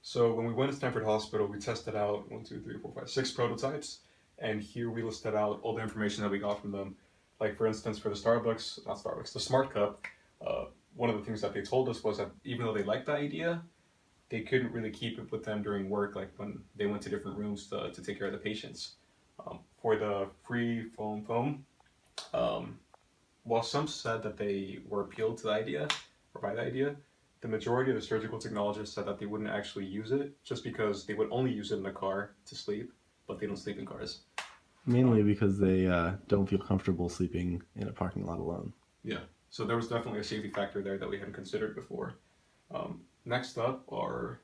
So when we went to Stanford Hospital, we tested out 6 prototypes, and here we listed out all the information that we got from them. Like for instance, for the the Smart Cup, one of the things that they told us was that even though they liked the idea, they couldn't really keep it with them during work, like when they went to different rooms to take care of the patients. For the free foam, um, while some said that they were appealed to the idea, or by the idea, the majority of the surgical technologists said that they wouldn't actually use it just because they would only use it in a car to sleep, but they don't sleep in cars. Mainly because they don't feel comfortable sleeping in a parking lot alone. Yeah, so there was definitely a safety factor there that we hadn't considered before. Next up are,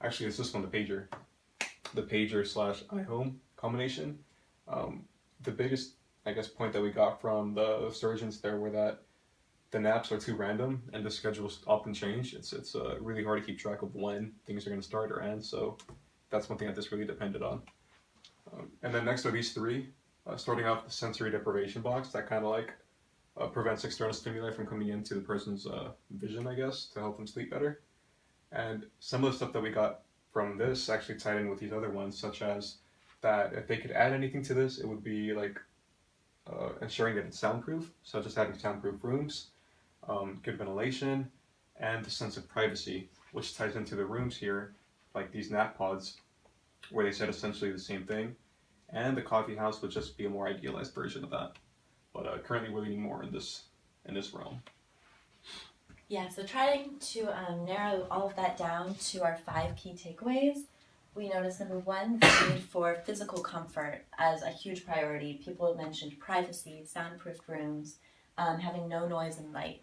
actually it's this one, the pager slash iHome combination. The biggest, I guess, point that we got from the surgeons there were that the naps are too random and the schedules often change. It's really hard to keep track of when things are going to start or end. So that's one thing that this really depended on. And then next are these three, starting off with the sensory deprivation box that kind of like prevents external stimuli from coming into the person's vision, I guess, to help them sleep better. And some of the stuff that we got from this actually tied in with these other ones, such as that if they could add anything to this, it would be like ensuring that it's soundproof, so just having soundproof rooms, good ventilation, and the sense of privacy, which ties into the rooms here, like these nap pods, where they said essentially the same thing. And the coffee house would just be a more idealized version of that. But currently we're leaning more in this realm. Yeah, so trying to narrow all of that down to our 5 key takeaways, we noticed number 1, the need for physical comfort as a huge priority. People mentioned privacy, soundproof rooms, having no noise and light.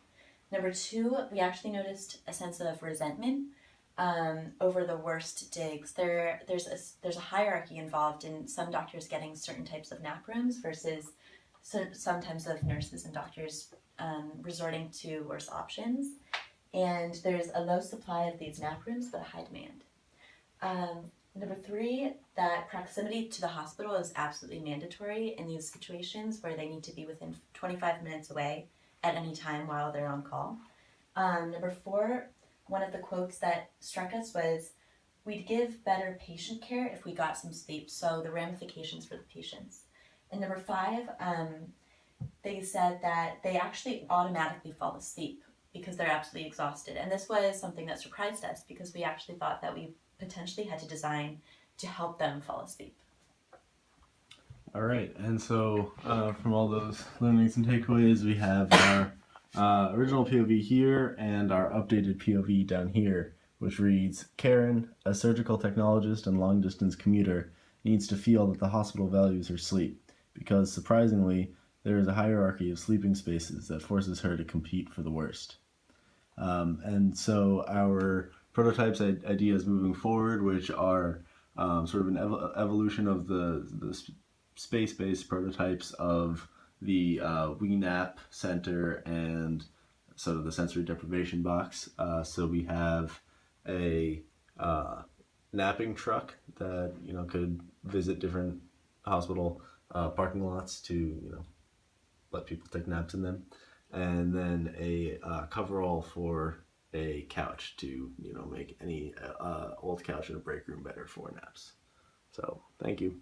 Number 2, we actually noticed a sense of resentment over the worst digs. There's a hierarchy involved in some doctors getting certain types of nap rooms versus some types of nurses and doctors resorting to worse options. And there's a low supply of these nap rooms, but a high demand. Number 3, that proximity to the hospital is absolutely mandatory in these situations where they need to be within 25 minutes away at any time while they're on call. Number 4, one of the quotes that struck us was, "We'd give better patient care if we got some sleep," so the ramifications for the patients. And number 5, they said that they actually automatically fall asleep because they're absolutely exhausted. And this was something that surprised us because we actually thought that we potentially had to design to help them fall asleep. All right, and so from all those learnings and takeaways, we have our original POV here and our updated POV down here, which reads, Karen, a surgical technologist and long-distance commuter, needs to feel that the hospital values her sleep, because surprisingly, there is a hierarchy of sleeping spaces that forces her to compete for the worst. And so our prototypes ideas moving forward, which are sort of an evolution of the space-based prototypes of the WeNap Center and sort of the sensory deprivation box. So we have a napping truck that could visit different hospital parking lots to let people take naps in them, and then a coverall for a couch to make any old couch in a break room better for naps. So thank you.